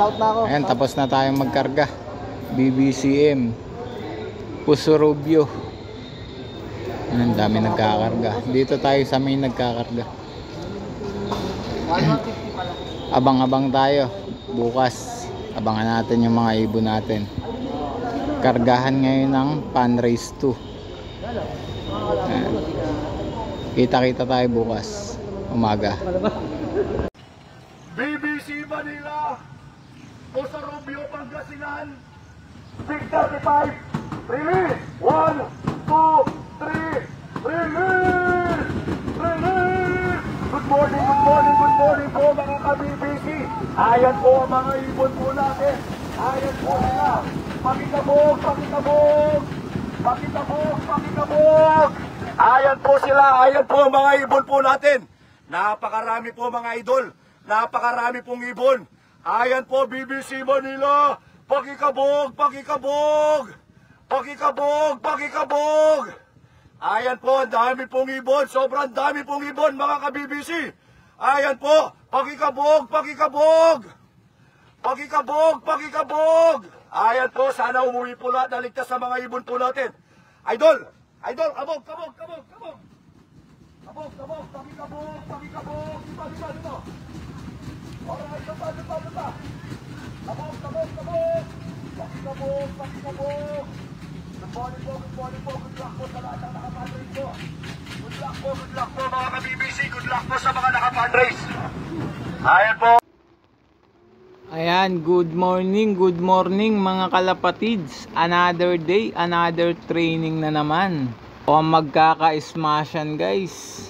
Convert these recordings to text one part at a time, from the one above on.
South na ako. Ayan, tapos na tayong magkarga. BBCM Pusurubyo. Ang dami nagkakarga. Dito tayo sa may nagkakarga. Abang-abang tayo. Bukas abangan natin yung mga ibon natin. Kargahan ngayon ng Panrace 2. Kita-kita tayo bukas umaga. BBC Manila, Pusurubyo, Pangasinan, 6:35, release! 1, 2, 3, release! Release! Good morning po mga ka-BBC. Ayan po ang mga ibon po natin. Ayan po sila. Pakikabog! Ayan po sila. Ayan po ang mga ibon po natin. Napakarami po mga idol. Napakarami pong ibon. Ayan po BBC Manila. Pakikabog! Ayan po, ang dami pong ibon. Sobrang dami pong ibon mga ka-BBC. Ayan po, pakikabog! Ayan po, sana umuwi po lahat na ligtas sa mga ibon po natin. Idol, kabog! Pakikabog! Dito. Alright, lupa. Kabog! Pakikabog! Good morning po. Good luck po sa lahat ng naka-fundraise po. Good luck po mga ka-BBC. Good luck po sa mga naka-fundraise. Ayan po. Ayan, good morning mga kalapatids. Another day, another training na naman. O magkaka-smashan guys.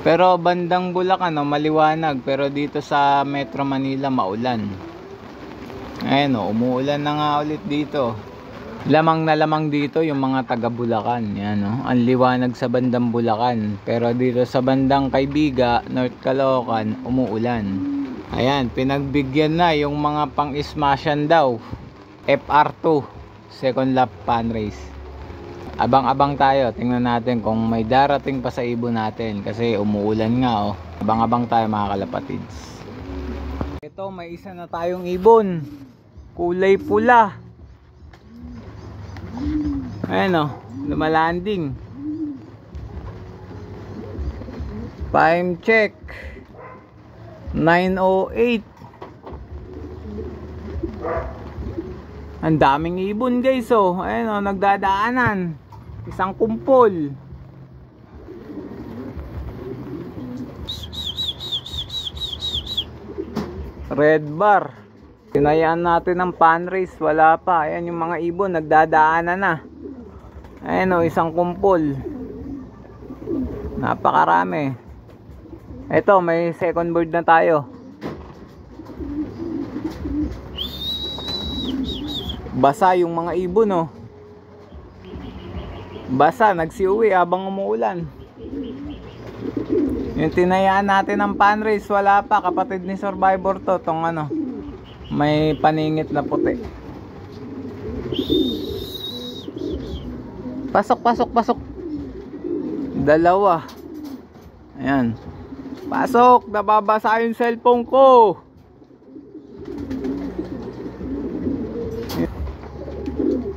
Pero bandang Bulacan maliwanag, pero dito sa Metro Manila maulan. Ayan umuulan na nga ulit dito. Lamang na lamang dito yung mga taga Bulacan. Yan ang liwanag sa bandang Bulacan. Pero dito sa bandang Kaybiga, North Caloocan, umuulan. Ayan, pinagbigyan na yung mga pang-smashan daw. FR2, second lap pan race. Abang-abang tayo, tingnan natin kung may darating pa sa ibon natin. Kasi umuulan nga Abang-abang tayo mga kalapatids. Ito, may isa na tayong ibon. Kulay pula. Ayan lumalanding. Time check 9:08. Ang daming ibon guys ayan nagdadaanan. Isang kumpol. Red bar. Tinayaan natin ng pan race, wala pa. Ayan yung mga ibon nagdadaanan na. Ayan isang kumpol. Napakarami. Ito, may second bird na tayo. Basa yung mga ibon Basa, nagsiuwi habang umuulan. Yung tinayaan natin ng pan race, wala pa. Kapatid ni Survivor to, tong may paningit na puti. Pasok. Dalawa. Ayan. Pasok, nababasa yung cellphone ko.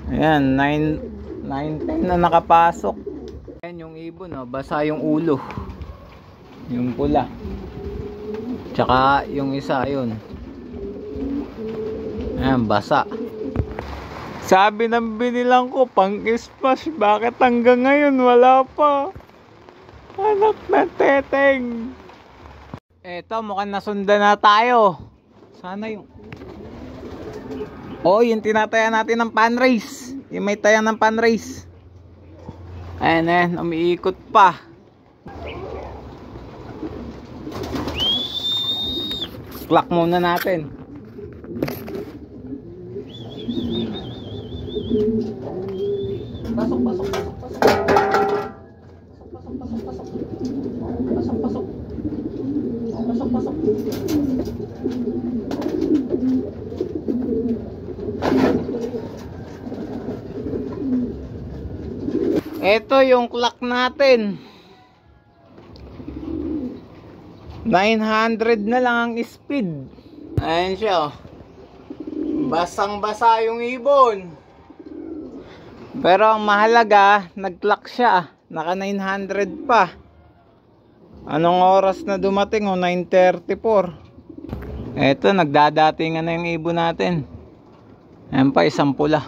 Ayan, 9:10 na nakapasok. Ayan yung ibon basa yung ulo. Yung pula. Tsaka yung isa yun. Ayan, basa. Sabi ng binilang ko, pang-smash. Bakit hanggang ngayon wala pa? Anak na teteng. Eto, mukhang nasundan na tayo. Sana yung yung tinataya natin ng pan race. Yung may taya ng pan race. Ayan, umiikot pa. Clock muna natin. Pasok. Ito yung clock natin. 900 na lang ang speed. Ayan siya, oh. Basang-basa yung ibon. Pero ang mahalaga, nag-clock siya. Naka 900 pa. Anong oras na dumating? 9:34. Eto, nagdadatingan na yung ibon natin. Ayan pa, isang pula.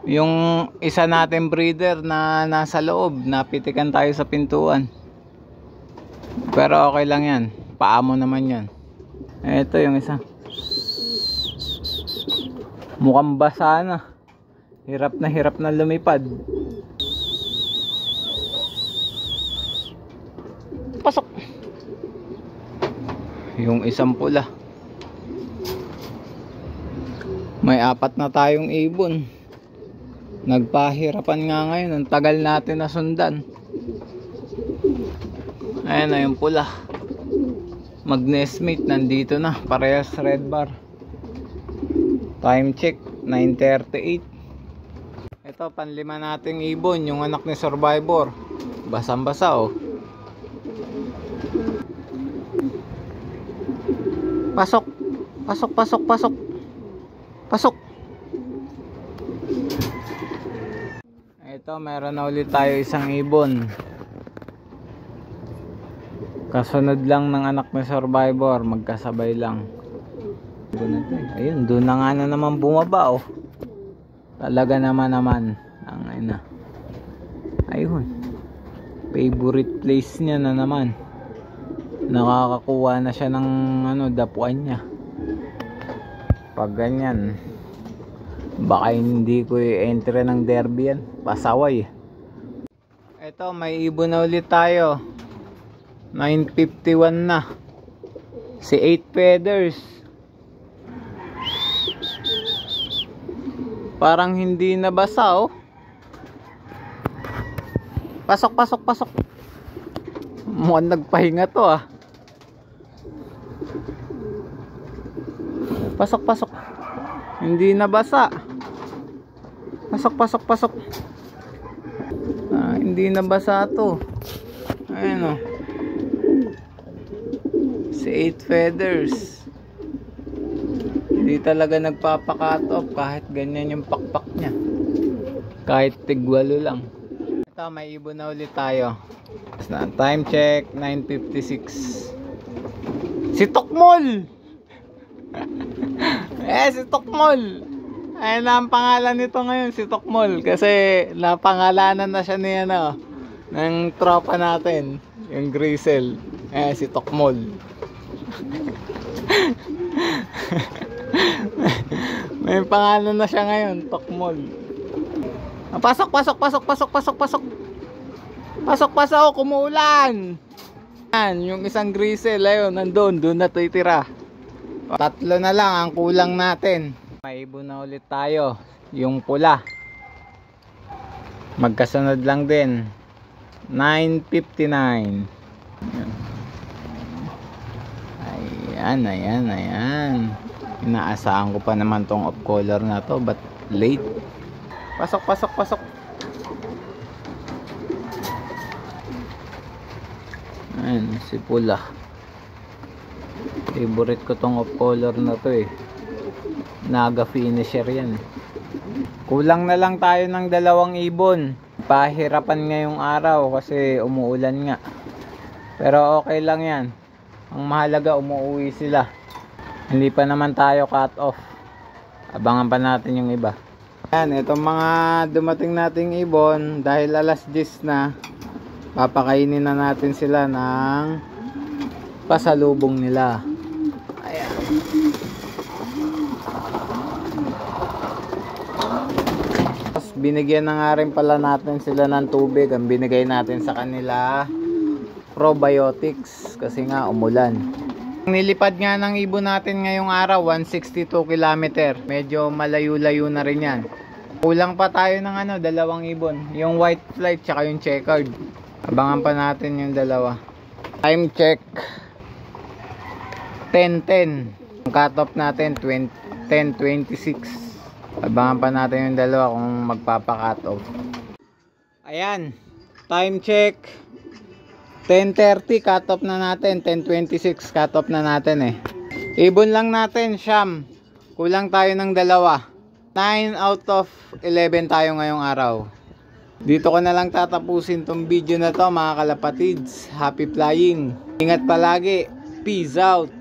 Yung isa natin breeder na nasa loob, napitikan tayo sa pintuan. Pero okay lang yan. Paamo naman yan. Eto yung isa. Mukhang basa na. Hirap na lumipad. Pasok. Yung isang pula. May 4 na tayong ibon. Nagpahirapan nga ngayon. Ang tagal natin na sundan. Ayan na yung pula. Mag-nestmate nandito na. Parehas red bar. Time check 9:38. Ito panlima nating ibon. Yung anak ni Survivor. Basang-basa, oh. Pasok. Pasok. Ito, meron na ulit tayo isang ibon. Kasunod lang ng anak ni Survivor. Magkasabay lang. Ayun, doon na nga na naman bumaba, oh. Talaga naman. Ang ina. Ayun. Favorite place niya na naman. Nakakakuha na siya ng dapuan niya. Pag ganyan, baka hindi ko i-enter ng derby yan. Pasaway. Ito, may ibon na ulit tayo. 9:51 na. Si 8 feathers. Parang hindi nabasa, oh. Pasok. Mukhang nagpahinga to, ah. Pasok. Hindi nabasa. Pasok. Hindi nabasa to. Ayun, oh. Si 8 feathers. Hindi talaga nagpapakat off kahit ganyan yung pakpak niya. Kahit tigwalo lang. Ito, may ibon na ulit tayo. Time check 9:56. Si Tokmol. Si Tokmol. Ayun na ang pangalan nito ngayon, si Tokmol. Kasi napangalanan na siya ni ng tropa natin, yung Grizzle. Si Tokmol. May pangalan na siya ngayon, Tokmol. Pasok. Pasok, kumuulan. Yan, yung isang Grizzle, ayun, doon na titira. 3 na lang ang kulang natin. May ibon na ulit tayo, yung pula. Magkasunod lang din. 9:59. Ayan. Inaasahan ko pa naman tong off color na to, but late. Pasok. Ayan, si pula. Favorite ko tong off color na to, eh. Naga finisher yan. Kulang na lang tayo ng 2 ibon. Pahirapan ngayong araw kasi umuulan nga. Pero okay lang yan. Ang mahalaga, umuwi sila. Hindi pa naman tayo cut off. Abangan pa natin yung iba. Ayan, itong mga dumating nating ibon, dahil alas 10 na, papakainin na natin sila ng pasalubong nila. Ayan. Tapos binigyan na nga rin pala natin sila ng tubig. Ang binigay natin sa kanila, probiotics, kasi nga umulan. Nilipad nga ng ibon natin ngayong araw, 162 km. Medyo malayo-layo na rin yan. Kulang pa tayo ng 2 ibon. Yung white flight tsaka yung checkered. Abangan pa natin yung 2. Time check 10:10. Ang cut off natin 10:26. Abangan pa natin yung 2 kung magpapa-cut off. Ayan, time check 10:30, cut off na natin. 10:26 cut off na natin, eh. Ibon lang natin, Siyam. Kulang tayo ng 2. 9 out of 11 tayo ngayong araw. Dito ko na lang tatapusin tong video na to mga kalapatids. Happy flying. Ingat palagi. Peace out.